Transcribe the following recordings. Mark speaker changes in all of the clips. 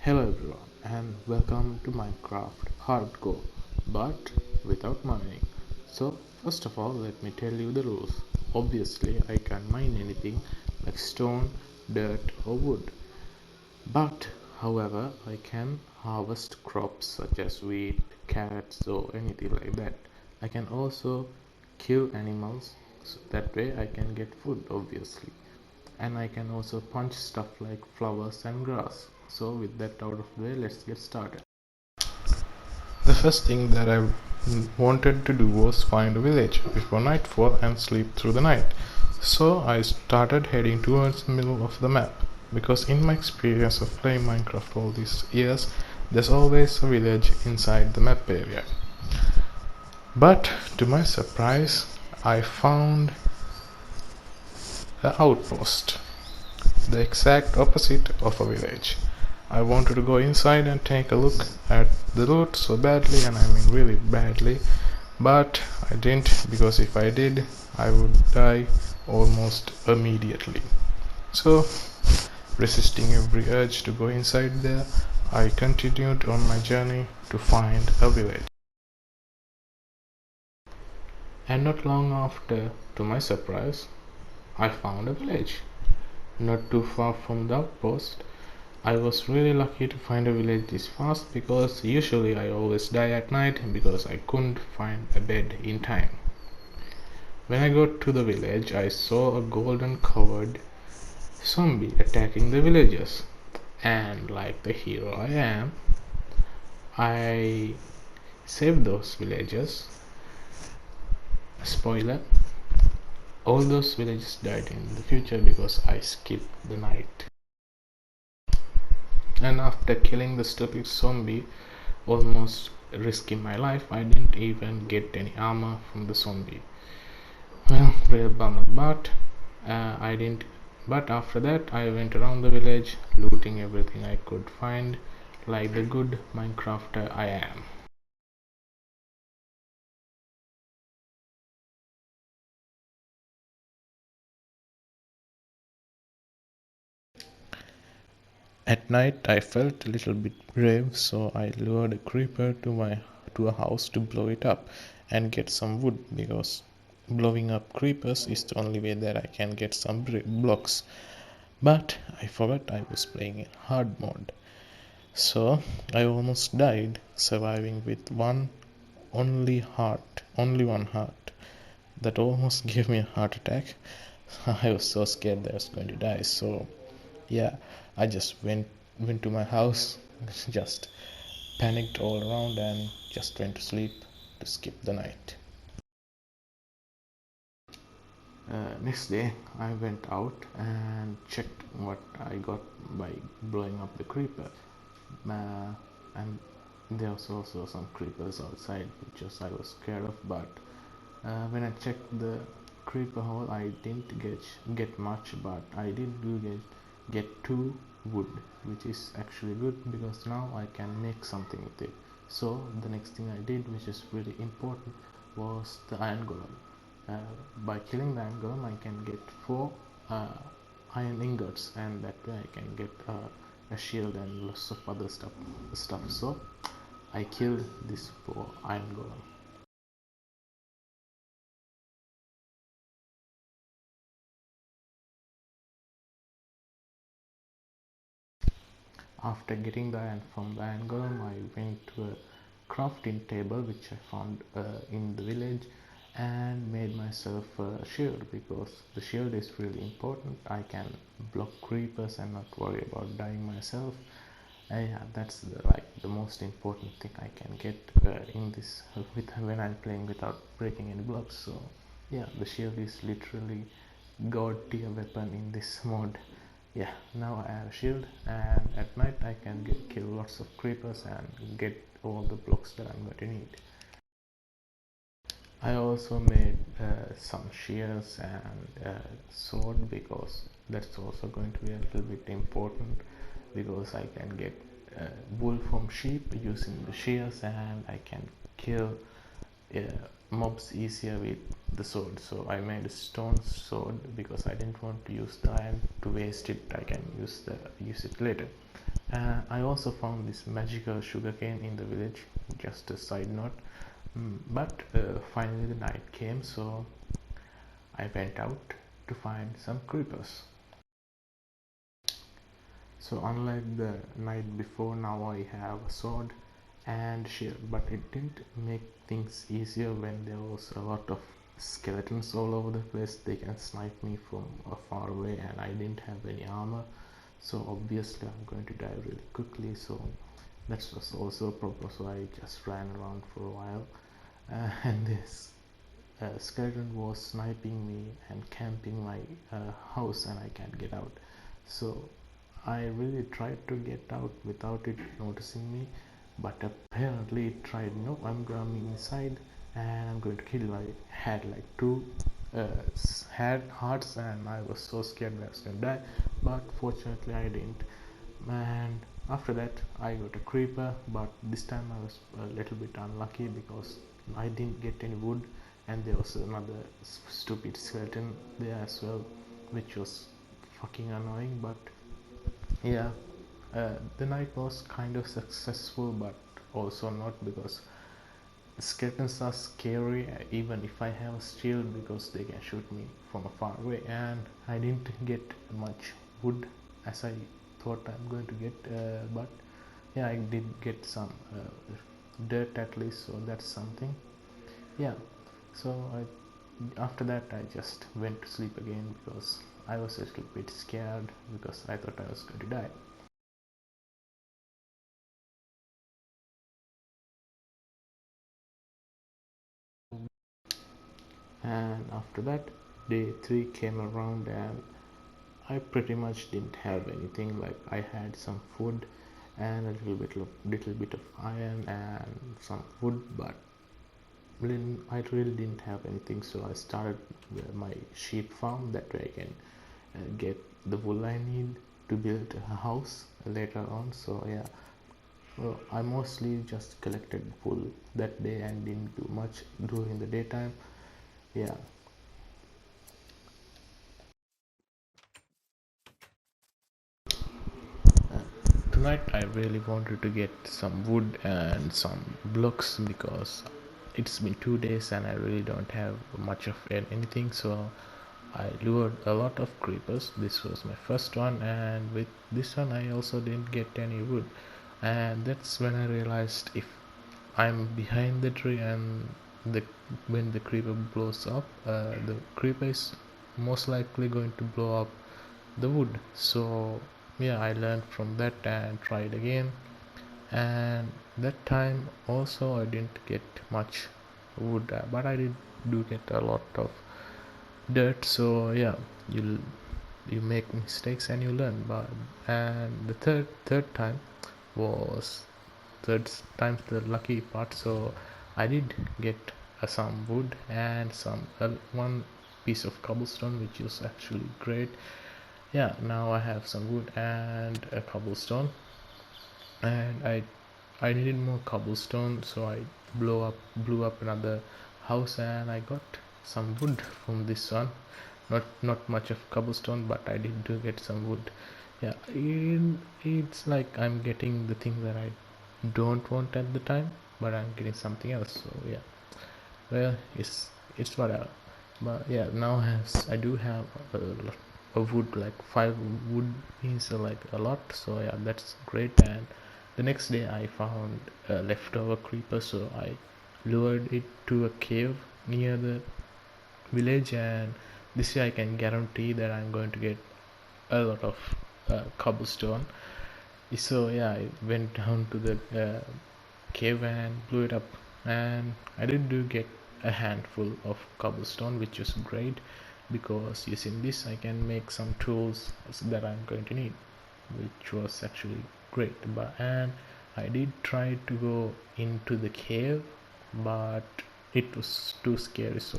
Speaker 1: Hello everyone and welcome to Minecraft Hardcore, but without mining. So first of all, let me tell you the rules. Obviously I can't mine anything like stone, dirt or wood. But however, I can harvest crops such as wheat, carrots or anything like that. I can also kill animals, so that way I can get food obviously. And I can also punch stuff like flowers and grass. So with that out of the way, let's get started. The first thing that I wanted to do was find a village before nightfall and sleep through the night. So I started heading towards the middle of the map, because in my experience of playing Minecraft all these years, there's always a village inside the map area. But to my surprise, I found an outpost, the exact opposite of a village. I wanted to go inside and take a look at the loot so badly, and I mean really badly, but I didn't, because if I did, I would die almost immediately. So, resisting every urge to go inside there, I continued on my journey to find a village. And not long after, to my surprise, I found a village not too far from the outpost. I was really lucky to find a village this fast, because usually I always die at night because I couldn't find a bed in time. When I got to the village, I saw a golden covered zombie attacking the villagers, and like the hero I am, I saved those villagers. Spoiler, all those villagers died in the future because I skipped the night. And after killing the stupid zombie, almost risking my life, I didn't even get any armor from the zombie. Well, real bummer, but I didn't. But after that, I went around the village, looting everything I could find, like the good Minecrafter I am. At night, I felt a little bit brave, so I lured a creeper to a house to blow it up and get some wood, because blowing up creepers is the only way that I can get some blocks. But I forgot I was playing in hard mode, so I almost died, surviving with only one heart. That almost gave me a heart attack. I was so scared that I was going to die. So yeah, I just went to my house, just panicked all around, and just went to sleep to skip the night. Next day, I went out and checked what I got by blowing up the creeper. And there was also some creepers outside, which I was scared of. But when I checked the creeper hole, I didn't get much, but I did get two wood, which is actually good, because now I can make something with it. So the next thing I did, which is really important, was the iron golem. By killing the iron golem, I can get four iron ingots, and that way I can get a shield and lots of other stuff. So I killed this four iron golem. After getting the iron from the iron golem, I went to a crafting table which I found in the village, and made myself a shield, because the shield is really important. I can block creepers and not worry about dying myself. Yeah, that's the most important thing I can get in this when I'm playing without breaking any blocks. So yeah, the shield is literally god tier weapon in this mode. Yeah, now I have a shield, and at night I can kill lots of creepers and get all the blocks that I'm going to need. I also made some shears and sword, because that's also going to be a little bit important, because I can get wool from sheep using the shears, and I can kill uh, mobs easier with the sword. So I made a stone sword because I didn't want to use the iron to waste it. I can use it later. I also found this magical sugarcane in the village, just a side note. But finally the night came, so I went out to find some creepers. So unlike the night before, now I have a sword and shield, but it didn't make things easier when there was a lot of skeletons all over the place. They can snipe me from far away, and I didn't have any armor, so obviously I'm going to die really quickly. So that was also a problem, so I just ran around for a while, and this skeleton was sniping me and camping my house, and I can't get out. So I really tried to get out without it noticing me, but apparently it tried. No, I'm coming inside and I'm going to kill you. I had like two had hearts, and I was so scared that I was going to die, but fortunately I didn't. And after that I got a creeper, but this time I was a little bit unlucky because I didn't get any wood, and there was another stupid skeleton there as well, which was fucking annoying. But yeah, the night was kind of successful, but also not, because skeletons are scary even if I have a shield, because they can shoot me from far away, and I didn't get much wood as I thought I'm going to get, but yeah, I did get some dirt at least, so that's something. Yeah, so after that I just went to sleep again because I was a little bit scared because I thought I was going to die. And after that, day 3 came around, and I pretty much didn't have anything. Like, I had some food and a little bit of iron and some wood, but I really didn't have anything. So I started my sheep farm. That way I can get the wool I need to build a house later on. So yeah, well, I mostly just collected wool that day and didn't do much during the daytime. Yeah. Tonight I really wanted to get some wood and some blocks, because it's been 2 days and I really don't have much of anything. So I lured a lot of creepers. This was my first one, and with this one I also didn't get any wood. And that's when I realized, if I'm behind the tree and the when the creeper blows up, the creeper is most likely going to blow up the wood. So yeah, I learned from that and tried again, and that time also I didn't get much wood, but I did do get a lot of dirt. So yeah, you make mistakes and you learn. But and the third time was third time's the lucky part. So I did get some wood and some one piece of cobblestone, which is actually great. Yeah, now I have some wood and a cobblestone, and I needed more cobblestone, so I blew up another house, and I got some wood from this one. Not much of cobblestone, but I did do get some wood. Yeah, it's like I'm getting the thing that I don't want at the time, but I'm getting something else. So yeah, well, it's whatever. But yeah, now has I do have a wood, like 5 wood is like a lot. So yeah, that's great. And the next day I found a leftover creeper, so I lured it to a cave near the village, and this way I can guarantee that I'm going to get a lot of cobblestone. So yeah, I went down to the cave and blew it up, and I did do get a handful of cobblestone, which was great, because using this I can make some tools that I'm going to need, which was actually great. But and I did try to go into the cave, but it was too scary, so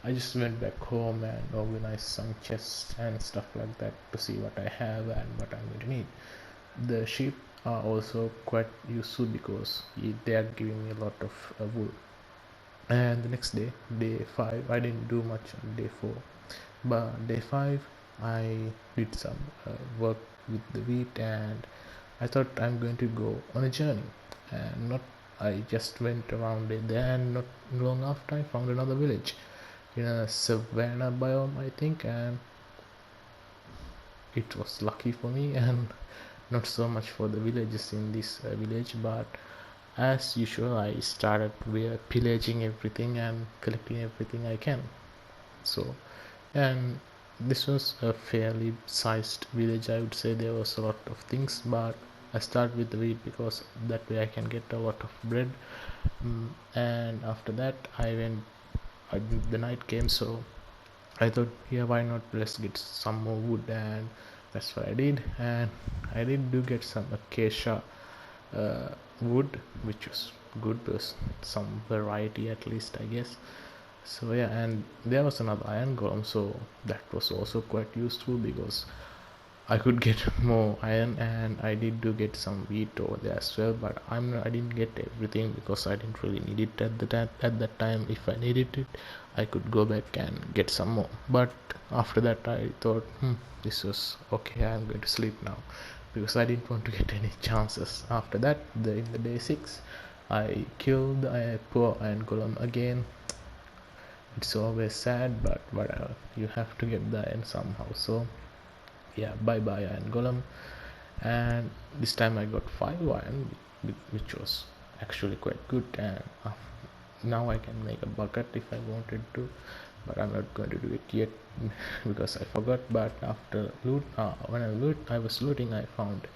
Speaker 1: I just went back home and organized some chests and stuff like that to see what I have and what I'm going to need. The sheep are also quite useful because they are giving me a lot of wool. And the next day, day 5, I didn't do much on day 4, but day 5 I did some work with the wheat, and I thought I'm going to go on a journey, and not I just went around it there, and not long after I found another village in a savanna biome, I think, and it was lucky for me and not so much for the villagers in this village. But as usual, I started pillaging everything and collecting everything I can. So, and this was a fairly sized village, I would say. There was a lot of things, but I start with the wheat because that way I can get a lot of bread. And after that the night came, so I thought, yeah, why not, let's get some more wood, and that's what I did. And I did do get some acacia wood, which was good, was some variety at least, I guess. So yeah, and there was another iron golem, so that was also quite useful because I could get more iron, and I did do get some wheat over there as well. But I didn't get everything because I didn't really need it at that time. If I needed it, I could go back and get some more. But after that, I thought, this was okay. I'm going to sleep now because I didn't want to get any chances. After that, in the day 6, I killed a poor iron golem again. It's always sad, but whatever. You have to get the iron somehow. So yeah, bye bye iron golem. And this time I got 5 iron, which was actually quite good. And now I can make a bucket if I wanted to, but I'm not going to do it yet because I forgot. But after when I was looting, I found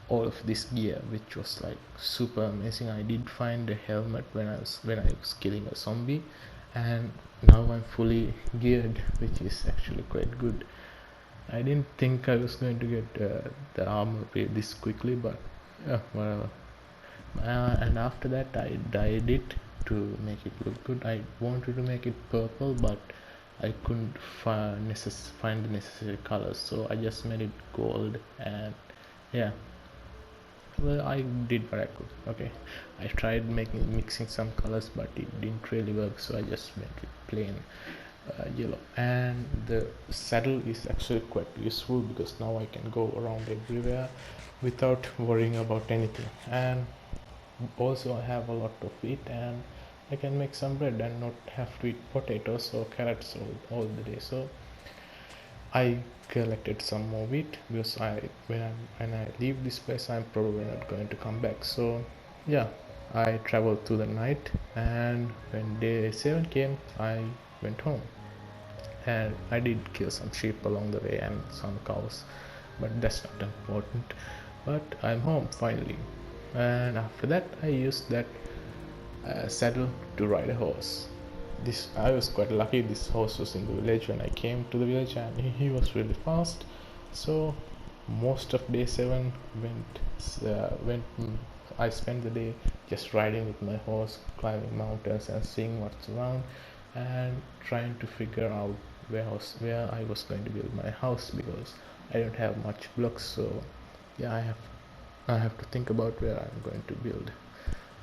Speaker 1: all of this gear, which was like super amazing. I did find a helmet when I was killing a zombie, and now I'm fully geared, which is actually quite good. I didn't think I was going to get the armor this quickly, but yeah, whatever. And after that, I dyed it to make it look good. I wanted to make it purple, but I couldn't find the necessary colors, so I just made it gold. And yeah, well, I did what I could. Okay, I tried mixing some colors, but it didn't really work, so I just made it plain yellow. And the saddle is actually quite useful because now I can go around everywhere without worrying about anything. And also I have a lot of wheat, and I can make some bread and not have to eat potatoes or carrots all the day. So I collected some more wheat because when I leave this place, I'm probably not going to come back. So yeah, I traveled through the night, and when day 7 came, I went home. And I did kill some sheep along the way and some cows, but that's not important. But I'm home finally, and after that I used that saddle to ride a horse. This I was quite lucky. This horse was in the village when I came to the village, and he was really fast. So most of day 7 I spent the day just riding with my horse, climbing mountains and seeing what's around, and trying to figure out where I was going to build my house because I don't have much blocks. So yeah, I have to think about where I'm going to build.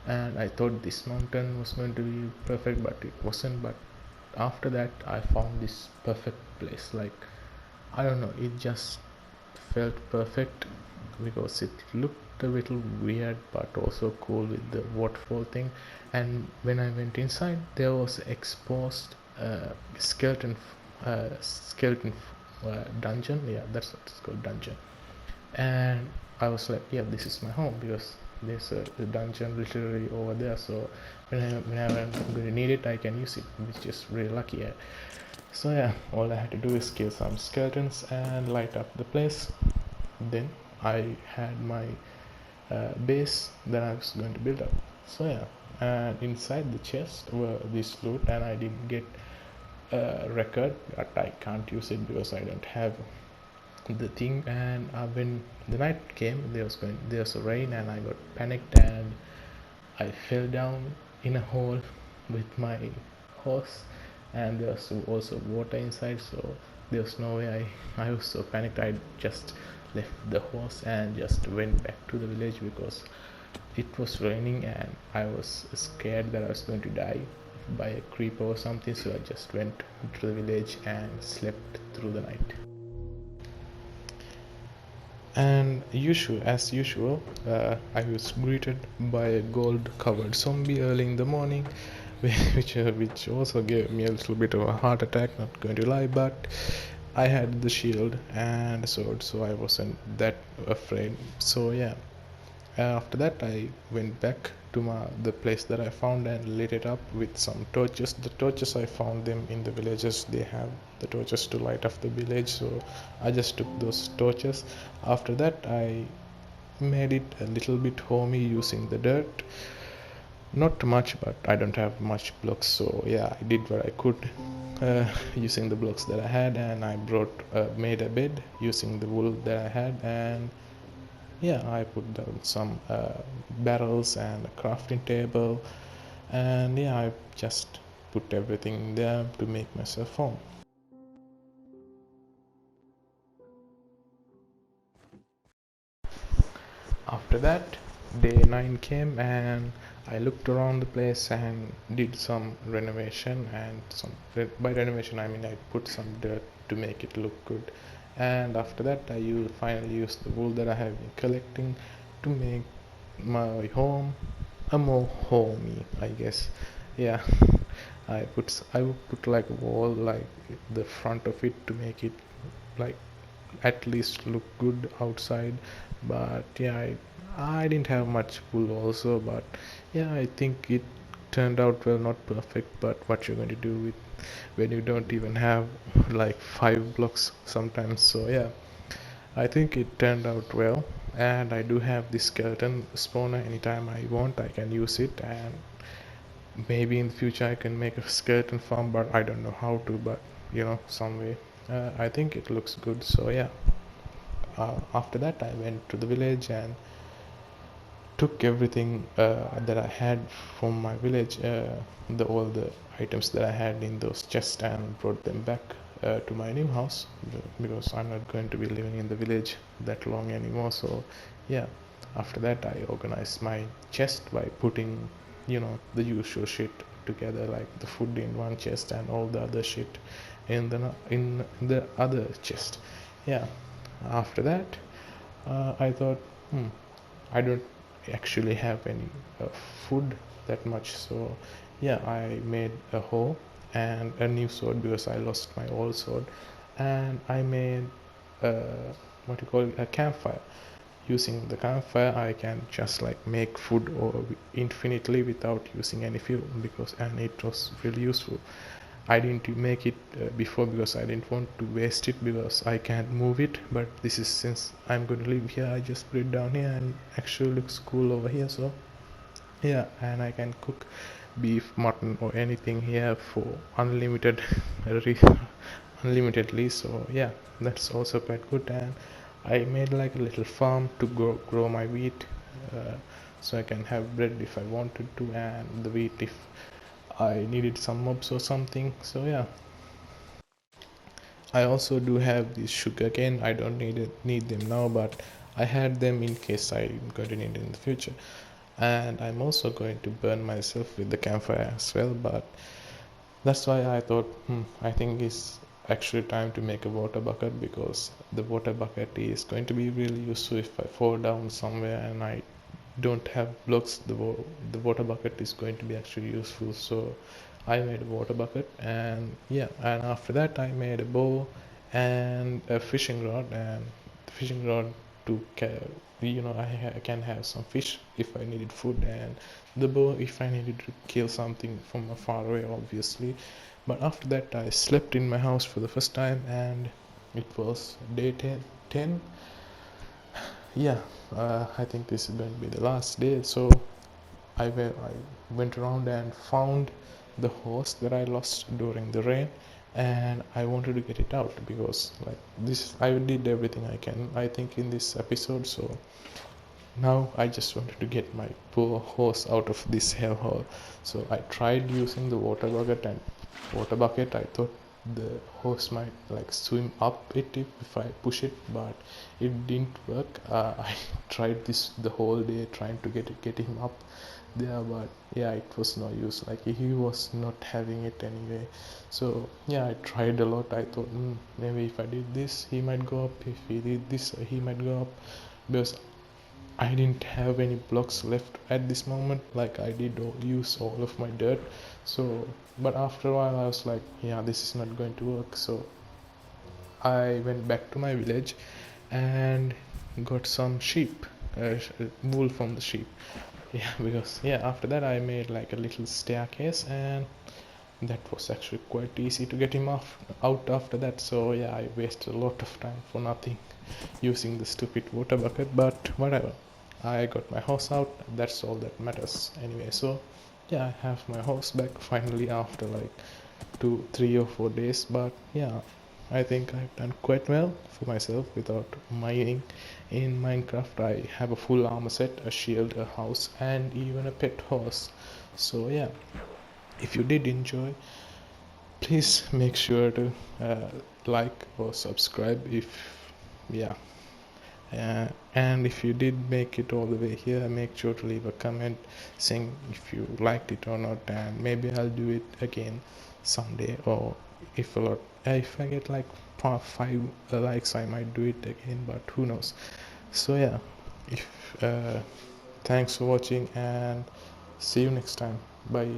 Speaker 1: And I thought this mountain was going to be perfect, but it wasn't. But after that, I found this perfect place. Like, I don't know, it just felt perfect because it looked a little weird but also cool with the waterfall thing. And when I went inside, there was exposed skeleton skeleton dungeon. Yeah, that's what it's called, dungeon. And I was like, yeah, this is my home because there's a dungeon literally over there. So whenever I'm going to need it, I can use it, which is really lucky. Yeah. So yeah, all I had to do is kill some skeletons and light up the place. Then I had my base that I was going to build up. So yeah, and inside the chest were this loot, and I didn't get a record, but I can't use it because I don't have the thing. And when the night came, there was a rain, and I got panicked, and I fell down in a hole with my horse, and there was also water inside, so there was no way. I was so panicked, I just left the horse and just went back to the village because it was raining and I was scared that I was going to die by a creeper or something. So I just went to the village and slept through the night. And as usual, I was greeted by a gold-covered zombie early in the morning, which also gave me a little bit of a heart attack. Not going to lie, but I had the shield and the sword, so I wasn't that afraid. So yeah, after that, I went back to the place that I found and lit it up with some torches. The torches I found them in the villages. They have the torches to light up the village, so I just took those torches. After that, I made it a little bit homey using the dirt. Not much, but I don't have much blocks, so yeah, I did what I could using the blocks that I had, and I made a bed using the wool that I had, and yeah, I put down some barrels and a crafting table, and yeah, I just put everything there to make myself home. After that, day 9 came, and I looked around the place and did some renovation. And by renovation, I mean I put some dirt to make it look good. And after that, I finally used the wool that I have been collecting to make my home a more homey, I guess. Yeah, I would put like a wall like the front of it to make it like at least look good outside. But yeah, I didn't have much wool also, but yeah, I think it turned out well. Not perfect, but what you're going to do with when you don't even have like 5 blocks sometimes. So yeah, I think it turned out well. And I do have this skeleton spawner. Anytime I want, I can use it. And maybe in the future I can make a skeleton farm, but I don't know how to. But some way. I think it looks good. So yeah, after that I went to the village and took everything that I had from my village, all the items that I had in those chests, and brought them back to my new house, because I'm not going to be living in the village that long anymore. So yeah, after that I organized my chest by putting the usual shit together, like the food in one chest and all the other shit in the other chest. Yeah, after that I thought, I don't actually have any food that much, so yeah, I made a hoe and a new sword because I lost my old sword, and I made what you call it, a campfire. Using the campfire, I can just like make food or infinitely without using any fuel, and it was really useful. I didn't make it before because I didn't want to waste it, because I can't move it. But this is, since I'm going to live here, I just put it down here and actually looks cool over here. So yeah, and I can cook beef, mutton, or anything here for unlimited, unlimitedly. So yeah, that's also quite good. And I made like a little farm to grow my wheat, uh, so I can have bread if I wanted to, and the wheat if I needed some mobs or something. So yeah, I also do have this sugar cane. I don't need them now, but I had them in case I'm going to need it in the future. And I'm also going to burn myself with the campfire as well. But that's why I thought, I think it's actually time to make a water bucket, because the water bucket is going to be really useful if I fall down somewhere and I don't have blocks. The water bucket is going to be actually useful. So I made a water bucket, and yeah, and after that I made a bow and a fishing rod, and the fishing rod to I can have some fish if I needed food, and the bow if I needed to kill something from far away, obviously. But after that I slept in my house for the first time, and it was day 10. Yeah, I think this is going to be the last day. So I went around and found the horse that I lost during the rain, and I wanted to get it out, because like this I did everything I can, I think, in this episode. So now I just wanted to get my poor horse out of this hellhole. So I tried using the water bucket. I thought the horse might like swim up it if I push it, but it didn't work. I tried this the whole day trying to get him up there, but yeah, it was no use. Like he was not having it anyway. So yeah, I tried a lot. I thought maybe if I did this he might go up, if he did this he might go up, because I didn't have any blocks left at this moment. Like I did use all of my dirt. So but after a while I was like, yeah, this is not going to work. So I went back to my village and got some sheep, wool from the sheep. Yeah, because yeah, after that I made like a little staircase, and that was actually quite easy to get him out after that. So yeah, I wasted a lot of time for nothing using the stupid water bucket, but whatever. I got my horse out, that's all that matters anyway. So yeah, I have my horse back finally after like 2 3 or 4 days. But yeah, I think I've done quite well for myself without mining. In Minecraft I have a full armor set, a shield, a house, and even a pet horse. So yeah, if you did enjoy, please make sure to like or subscribe. If yeah, and if you did make it all the way here, make sure to leave a comment saying if you liked it or not, and maybe I'll do it again someday. Or if I get like 5 likes, I might do it again, but who knows. So yeah, if thanks for watching, and see you next time. Bye.